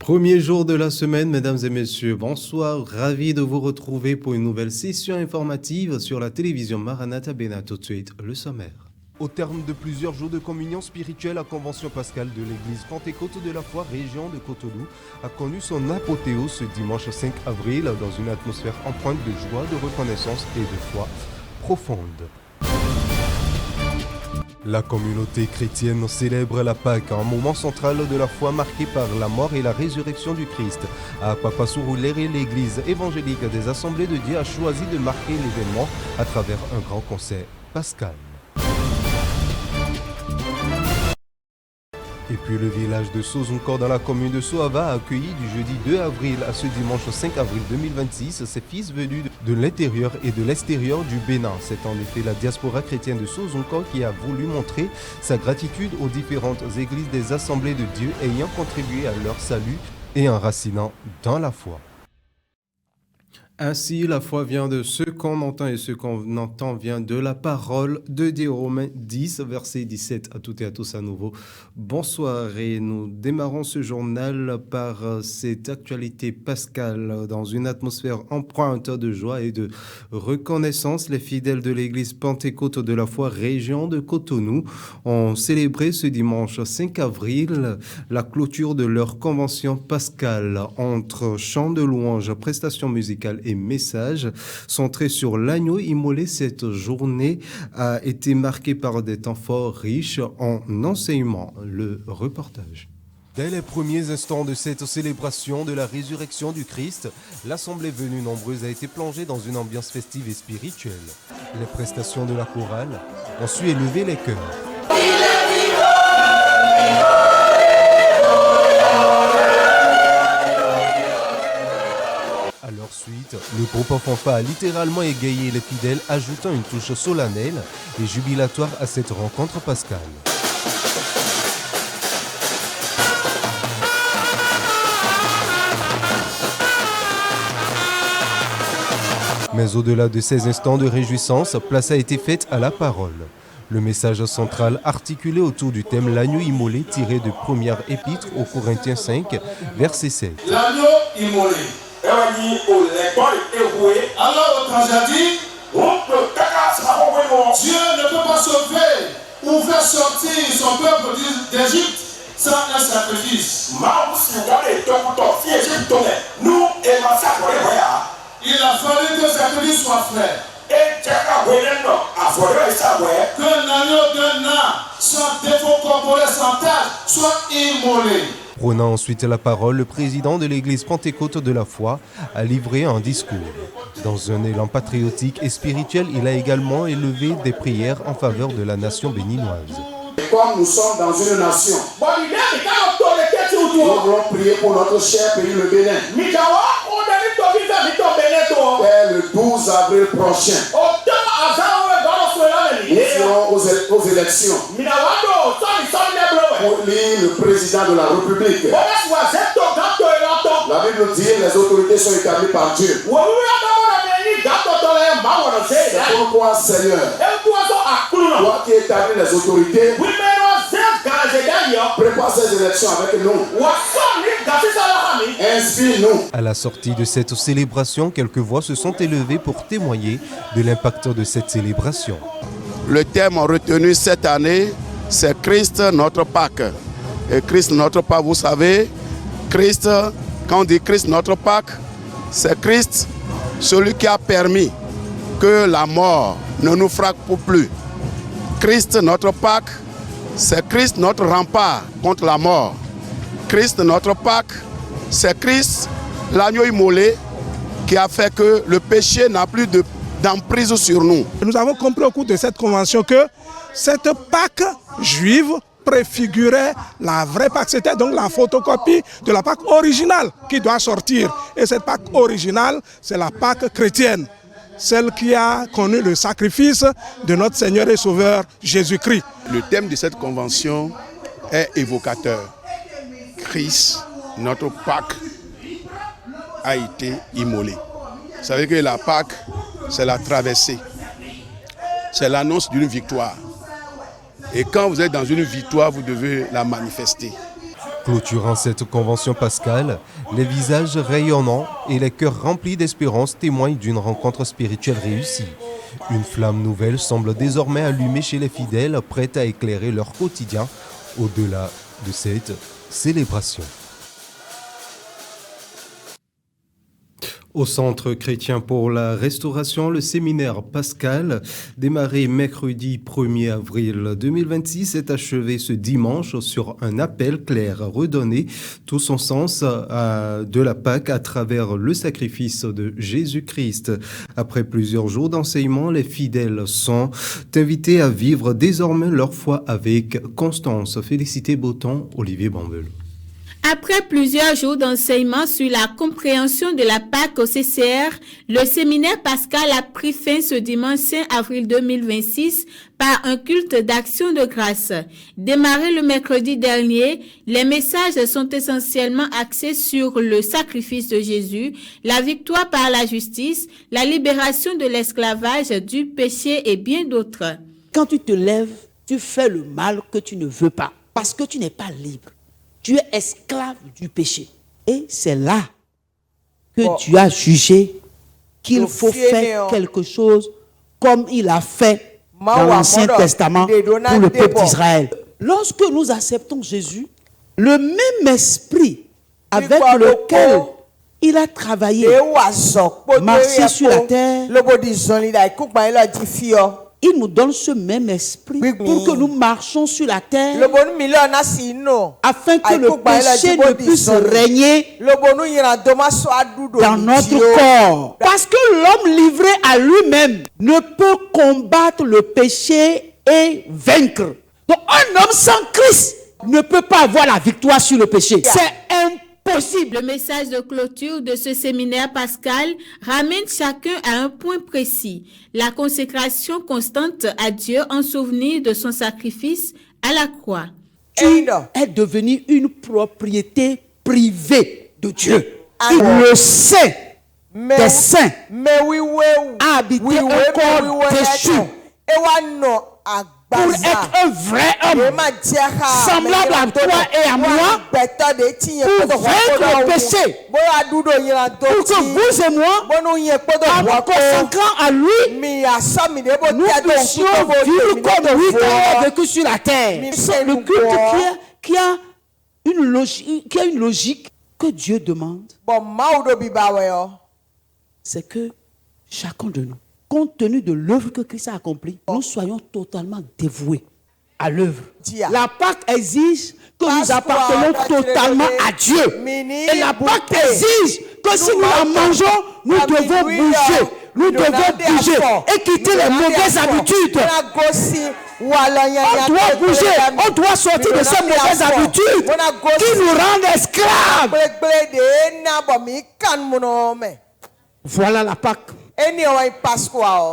Premier jour de la semaine, mesdames et messieurs, bonsoir, ravi de vous retrouver pour une nouvelle session informative sur la télévision Maranatha Bénin. Tout de suite, le sommaire. Au terme de plusieurs jours de communion spirituelle, la convention pascale de l'église Pentecôte de la foi région de Cotonou a connu son apothéose ce dimanche 5 avril dans une atmosphère empreinte de joie, de reconnaissance et de foi profonde. La communauté chrétienne célèbre la Pâque, un moment central de la foi marqué par la mort et la résurrection du Christ. À Papasourou-Léré, l'église évangélique des Assemblées de Dieu a choisi de marquer l'événement à travers un grand concert pascal. Et puis le village de Sozunkor dans la commune de Soava a accueilli du jeudi 2 avril à ce dimanche 5 avril 2026 ses fils venus de l'intérieur et de l'extérieur du Bénin. C'est en effet la diaspora chrétienne de Sozunkor qui a voulu montrer sa gratitude aux différentes églises des Assemblées de Dieu ayant contribué à leur salut et enracinant dans la foi. Ainsi, la foi vient de ce qu'on entend et ce qu'on entend vient de la parole de Dieu. Romains 10, verset 17. À toutes et à tous à nouveau. Bonsoir et nous démarrons ce journal par cette actualité pascale dans une atmosphère empreinte de joie et de reconnaissance. Les fidèles de l'église Pentecôte de la foi région de Cotonou ont célébré ce dimanche 5 avril la clôture de leur convention pascale entre chants de louanges, prestations musicales et messages centrés sur l'agneau immolé. Cette journée a été marquée par des temps forts riches en enseignements. Le reportage. Dès les premiers instants de cette célébration de la résurrection du Christ, l'assemblée venue nombreuse a été plongée dans une ambiance festive et spirituelle. Les prestations de la chorale ont su élever les cœurs. À leur suite, le groupe fanfare a littéralement égayé les fidèles, ajoutant une touche solennelle et jubilatoire à cette rencontre pascale. Mais au-delà de ces instants de réjouissance, place a été faite à la parole. Le message central articulé autour du thème l'agneau immolé tiré de première épître aux Corinthiens 5, verset 7. L'agneau immolé. Alors quand j'ai dit, Dieu ne peut pas sauver ou faire sortir son peuple d'Égypte sans un sacrifice. Il a fallu que le sacrifice soit fait. Qu'un agneau d'un âne sans défaut corporel, sans tâche, soit immolé. Prenant ensuite la parole, le président de l'église Pentecôte de la foi a livré un discours. Dans un élan patriotique et spirituel, il a également élevé des prières en faveur de la nation béninoise. Comme nous sommes dans une nation, nous voulons prier pour notre cher pays, le Bénin. Dès le 12 avril prochain, nous serons aux élections pour élire le président de la République. La Bible dit que les autorités sont établies par Dieu. C'est pourquoi, Seigneur, toi qui établis les autorités, prépare ces élections avec nous. Inspire-nous. À la sortie de cette célébration, quelques voix se sont élevées pour témoigner de l'impact de cette célébration. Le thème retenu cette année, c'est Christ notre Pâque. Et Christ notre Pâque, vous savez, Christ, quand on dit Christ notre Pâque, c'est Christ, celui qui a permis que la mort ne nous frappe plus. Christ notre Pâque, c'est Christ notre rempart contre la mort. Christ notre Pâque, c'est Christ l'agneau immolé qui a fait que le péché n'a plus d'emprise sur nous. Nous avons compris au cours de cette convention que cette Pâque juive préfigurait la vraie Pâque. C'était donc la photocopie de la Pâque originale qui doit sortir. Et cette Pâque originale, c'est la Pâque chrétienne, celle qui a connu le sacrifice de notre Seigneur et Sauveur Jésus-Christ. Le thème de cette convention est évocateur. Christ, notre Pâque, a été immolé. Vous savez que la Pâque, c'est la traversée. C'est l'annonce d'une victoire. Et quand vous êtes dans une victoire, vous devez la manifester. Clôturant cette convention pascale, les visages rayonnants et les cœurs remplis d'espérance témoignent d'une rencontre spirituelle réussie. Une flamme nouvelle semble désormais allumée chez les fidèles, prête à éclairer leur quotidien au-delà de cette célébration. Au Centre chrétien pour la restauration, le séminaire pascal, démarré mercredi 1er avril 2026, est achevé ce dimanche sur un appel clair, redonner tout son sens de la Pâque à travers le sacrifice de Jésus-Christ. Après plusieurs jours d'enseignement, les fidèles sont invités à vivre désormais leur foi avec constance. Félicité Boton, Olivier Bambel. Après plusieurs jours d'enseignement sur la compréhension de la Pâque au CCR, le séminaire pascal a pris fin ce dimanche 5 avril 2026 par un culte d'action de grâce. Démarré le mercredi dernier, les messages sont essentiellement axés sur le sacrifice de Jésus, la victoire par la justice, la libération de l'esclavage, du péché et bien d'autres. Quand tu te lèves, tu fais le mal que tu ne veux pas parce que tu n'es pas libre. Tu es esclave du péché. Et c'est là que tu as jugé qu'il faut faire quelque chose comme il a fait dans l'Ancien Testament pour le peuple d'Israël. Lorsque nous acceptons Jésus, le même esprit avec lequel il a travaillé, marché sur la terre, il nous donne ce même esprit pour que nous marchions sur la terre afin que le péché ne puisse régner dans notre corps. Parce que l'homme livré à lui-même ne peut combattre le péché et vaincre. Donc un homme sans Christ ne peut pas avoir la victoire sur le péché. C'est impossible. Le message de clôture de ce séminaire pascal ramène chacun à un point précis, la consécration constante à Dieu en souvenir de son sacrifice à la croix. Tu es devenu une propriété privée de Dieu. Le saint des saints a habité un corps déchu. Pour être un vrai homme, semblable à toi et à moi, pour vaincre le péché, pour que vous et moi, en nous consacrant à lui, nous puissions vivre comme lui a vécu sur la terre. C'est le culte qui a une logique que Dieu demande. C'est que chacun de nous, compte tenu de l'œuvre que Christ a accomplie, nous soyons totalement dévoués à l'œuvre. La Pâque exige que nous appartenons totalement à Dieu. Et la Pâque exige que si nous la mangeons, nous devons bouger. Nous devons bouger et quitter les mauvaises habitudes. On doit bouger, on doit sortir de ces mauvaises habitudes qui nous rendent esclaves. Voilà la Pâque.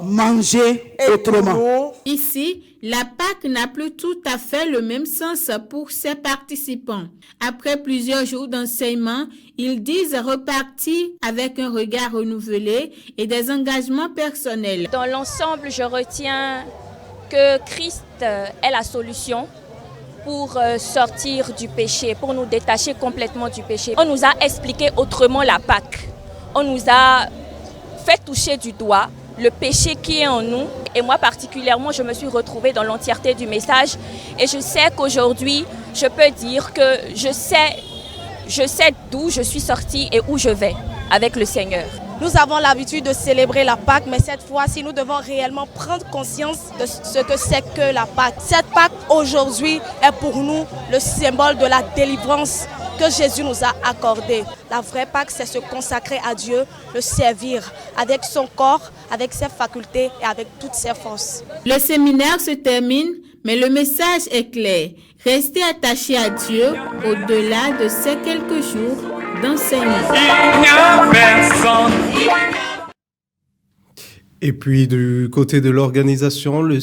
Manger autrement. Ici, la Pâque n'a plus tout à fait le même sens pour ses participants. Après plusieurs jours d'enseignement, ils disent repartir avec un regard renouvelé et des engagements personnels. Dans l'ensemble, je retiens que Christ est la solution pour sortir du péché, pour nous détacher complètement du péché. On nous a expliqué autrement la Pâque. On nous a fait toucher du doigt le péché qui est en nous. Et moi particulièrement, je me suis retrouvée dans l'entièreté du message. Et je sais qu'aujourd'hui, je peux dire que je sais d'où je suis sortie et où je vais avec le Seigneur. Nous avons l'habitude de célébrer la Pâque, mais cette fois-ci, nous devons réellement prendre conscience de ce que c'est que la Pâque. Cette Pâque, aujourd'hui, est pour nous le symbole de la délivrance que Jésus nous a accordé. La vraie Pâque, c'est se consacrer à Dieu, le servir avec son corps, avec ses facultés et avec toutes ses forces. Le séminaire se termine, mais le message est clair. Restez attachés à Dieu au-delà de ces quelques jours d'enseignement. Et puis du côté de l'organisation, le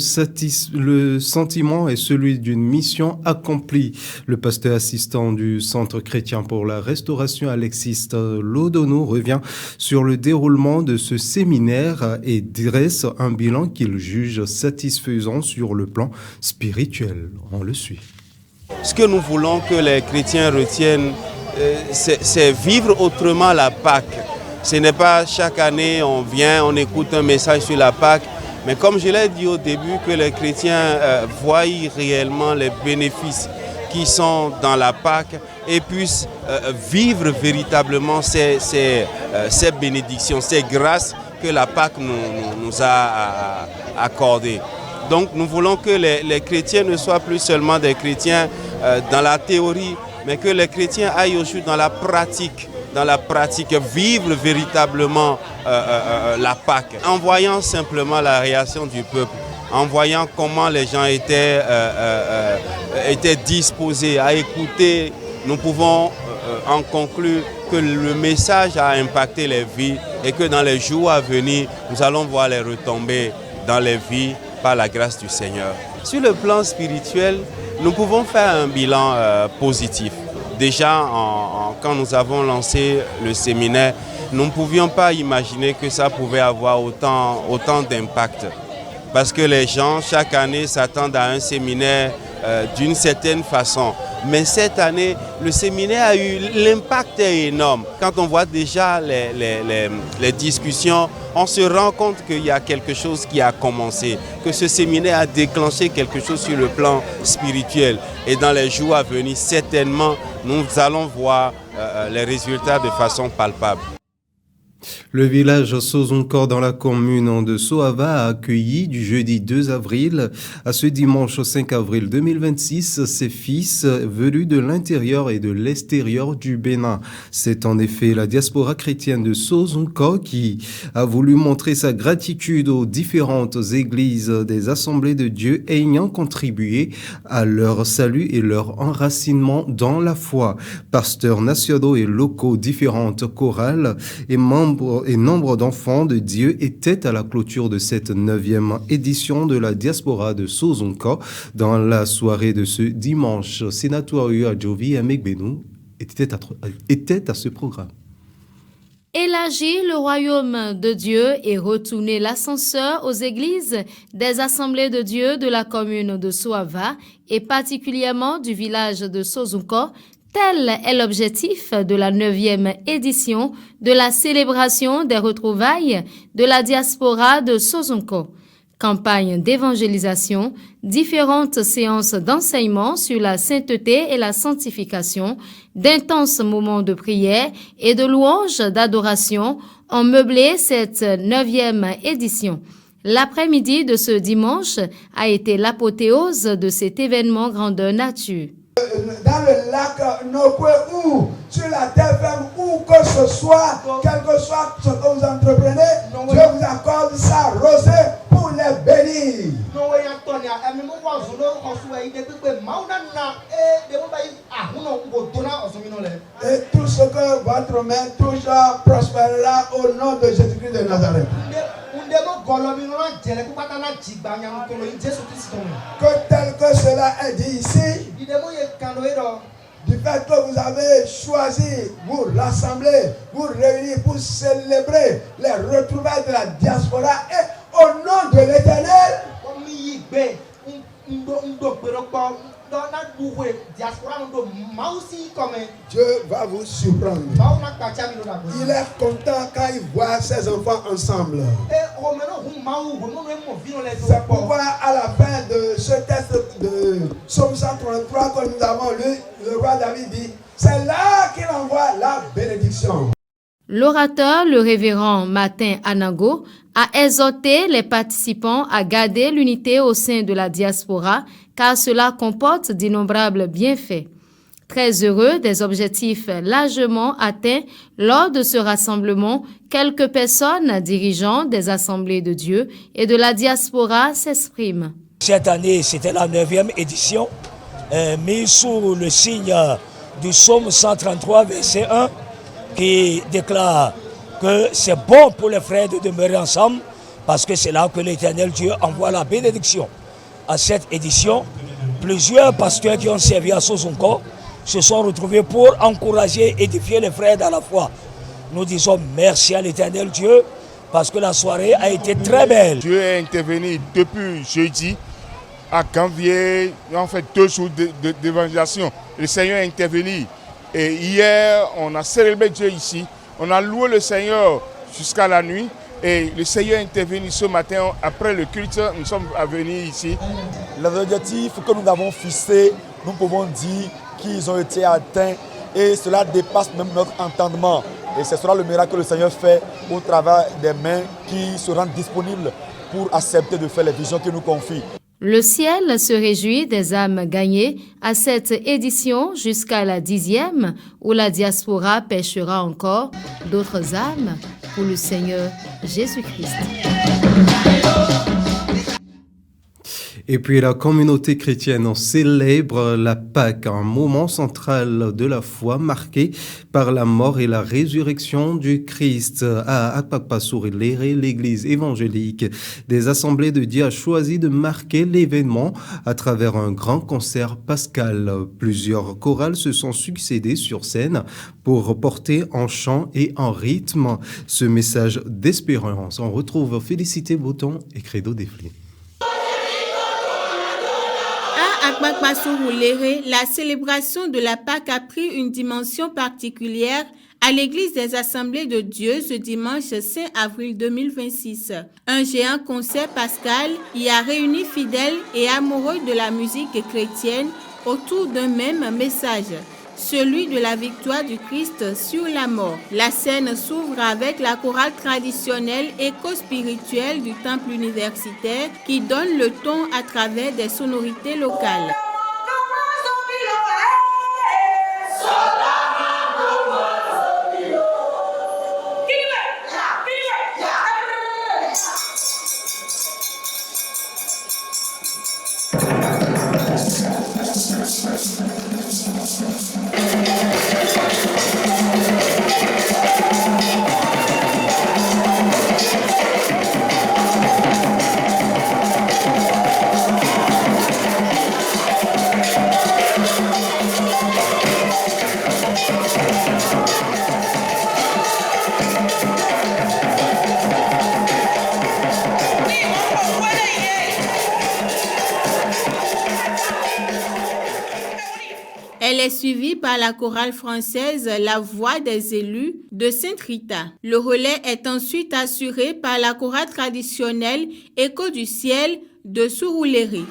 sentiment est celui d'une mission accomplie. Le pasteur assistant du Centre chrétien pour la restauration, Alexis Lodonou, revient sur le déroulement de ce séminaire et dresse un bilan qu'il juge satisfaisant sur le plan spirituel. On le suit. Ce que nous voulons que les chrétiens retiennent, c'est vivre autrement la Pâque. Ce n'est pas chaque année on vient, on écoute un message sur la Pâque, mais comme je l'ai dit au début, que les chrétiens voient réellement les bénéfices qui sont dans la Pâque et puissent vivre véritablement ces bénédictions, ces grâces que la Pâque nous a accordées. Donc nous voulons que les chrétiens ne soient plus seulement des chrétiens dans la théorie, mais que les chrétiens aillent aussi dans la pratique, vivre véritablement la Pâque, en voyant simplement la réaction du peuple, en voyant comment les gens étaient disposés à écouter. Nous pouvons en conclure que le message a impacté les vies et que dans les jours à venir, nous allons voir les retombées dans les vies par la grâce du Seigneur. Sur le plan spirituel, nous pouvons faire un bilan positif. Déjà, quand nous avons lancé le séminaire, nous ne pouvions pas imaginer que ça pouvait avoir autant d'impact. Parce que les gens, chaque année, s'attendent à un séminaire d'une certaine façon. Mais cette année, le séminaire a eu l'impact est énorme. Quand on voit déjà les discussions, on se rend compte qu'il y a quelque chose qui a commencé, que ce séminaire a déclenché quelque chose sur le plan spirituel. Et dans les jours à venir, certainement, nous allons voir les résultats de façon palpable. Le village Sozonko dans la commune de Soava a accueilli du jeudi 2 avril à ce dimanche 5 avril 2026 ses fils venus de l'intérieur et de l'extérieur du Bénin. C'est en effet la diaspora chrétienne de Sozonko qui a voulu montrer sa gratitude aux différentes églises des assemblées de Dieu ayant contribué à leur salut et leur enracinement dans la foi. Pasteurs nationaux et locaux, différentes chorales et nombre d'enfants de Dieu étaient à la clôture de cette 9e édition de la diaspora de Sozonko. Dans la soirée de ce dimanche, Sénateur Adjovi Amegbenou était à ce programme. Élargir le royaume de Dieu et retourner l'ascenseur aux églises des assemblées de Dieu de la commune de Soava et particulièrement du village de Sozonko. Tel est l'objectif de la 9e édition de la célébration des retrouvailles de la diaspora de Sozonko. Campagne d'évangélisation, différentes séances d'enseignement sur la sainteté et la sanctification, d'intenses moments de prière et de louanges d'adoration ont meublé cette 9e édition. L'après-midi de ce dimanche a été l'apothéose de cet événement grandeur nature. Dans le lac Nokwe ou sur la terre ferme, où que ce soit, quel que soit ce que vous entreprenez, Dieu vous accorde sa rosée pour les bénir. Et tout ce que votre main touche prospérera au nom de Jésus-Christ de Nazareth. Que tel que cela est dit ici, du fait que vous avez choisi, vous rassembler, vous réunir pour célébrer les retrouvailles de la diaspora et au nom de l'Éternel, Dieu va vous surprendre. Il est content quand il voit ses enfants ensemble. C'est pourquoi à la fin de ce texte de Psaume 133 que nous avons lu, le roi David dit, c'est là qu'il envoie la bénédiction. L'orateur, le révérend Martin Anago, a exhorté les participants à garder l'unité au sein de la diaspora car cela comporte d'innombrables bienfaits. Très heureux des objectifs largement atteints lors de ce rassemblement, quelques personnes dirigeants des assemblées de Dieu et de la diaspora s'expriment. Cette année, c'était la 9e édition, mise sous le signe du psaume 133, verset 1, qui déclare que c'est bon pour les frères de demeurer ensemble parce que c'est là que l'Éternel Dieu envoie la bénédiction. À cette édition, plusieurs pasteurs qui ont servi à Sozonko se sont retrouvés pour encourager et édifier les frères dans la foi. Nous disons merci à l'Éternel Dieu parce que la soirée a été très belle. Dieu est intervenu depuis jeudi à Ganvier, on fait 2 jours d'évangélisation. Le Seigneur est intervenu. Et hier, on a célébré Dieu ici. On a loué le Seigneur jusqu'à la nuit. Et le Seigneur est intervenu ce matin. Après le culte, nous sommes venus ici. Les objectifs que nous avons fixés, nous pouvons dire qu'ils ont été atteints. Et cela dépasse même notre entendement. Et ce sera le miracle que le Seigneur fait au travers des mains qui se rendent disponibles pour accepter de faire les visions qu'il nous confie. Le ciel se réjouit des âmes gagnées à cette édition jusqu'à la 10e où la diaspora pêchera encore d'autres âmes pour le Seigneur Jésus-Christ. Et puis la communauté chrétienne en célèbre la Pâque, un moment central de la foi marqué par la mort et la résurrection du Christ. À Akpakpa-Surulere, l'église évangélique des Assemblées de Dieu a choisi de marquer l'événement à travers un grand concert pascal. Plusieurs chorales se sont succédées sur scène pour porter en chant et en rythme ce message d'espérance. On retrouve Félicité Bouton et Credo Defli. À Akpakpa-Surulere, la célébration de la Pâque a pris une dimension particulière à l'église des Assemblées de Dieu ce dimanche 5 avril 2026. Un géant concert pascal y a réuni fidèles et amoureux de la musique chrétienne autour d'un même message, celui de la victoire du Christ sur la mort. La scène s'ouvre avec la chorale traditionnelle éco-spirituelle du temple universitaire qui donne le ton à travers des sonorités locales. Elle est suivie par la chorale française La Voix des élus de Sainte-Rita. Le relais est ensuite assuré par la chorale traditionnelle Écho du ciel de Surulere.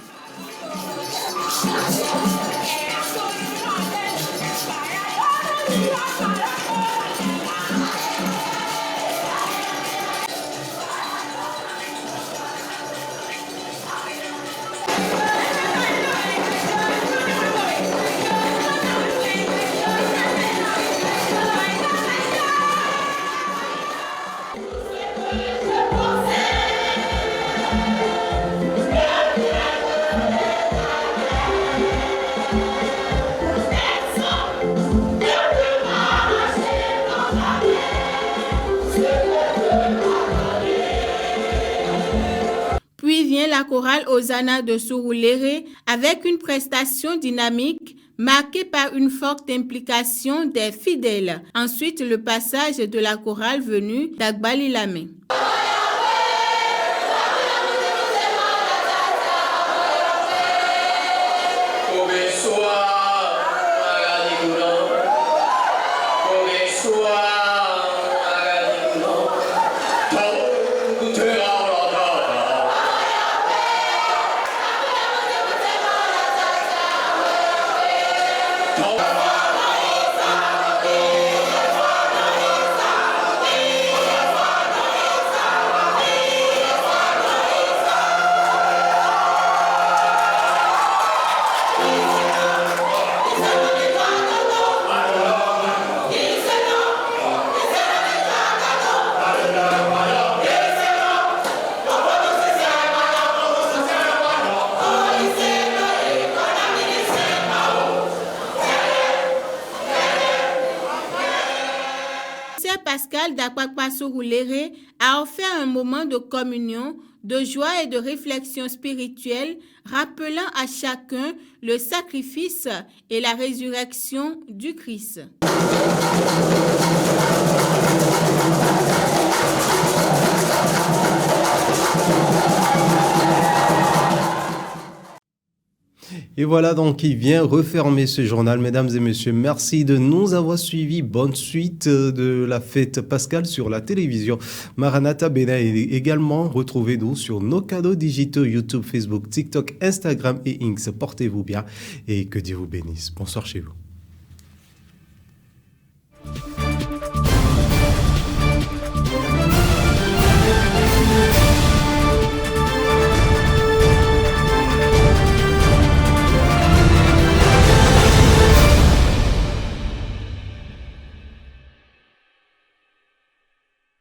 Puis vient la chorale Hosanna de Surulere avec une prestation dynamique marquée par une forte implication des fidèles. Ensuite, le passage de la chorale venue d'Agbalilame. Pascal d'Akpakpa-Surulere a offert un moment de communion, de joie et de réflexion spirituelle, rappelant à chacun le sacrifice et la résurrection du Christ. Et voilà donc qui vient refermer ce journal. Mesdames et messieurs, merci de nous avoir suivis. Bonne suite de la fête pascale sur la télévision. Maranatha Bénin est également retrouvez-nous sur nos canaux digitaux YouTube, Facebook, TikTok, Instagram et Inks. Portez-vous bien et que Dieu vous bénisse. Bonsoir chez vous.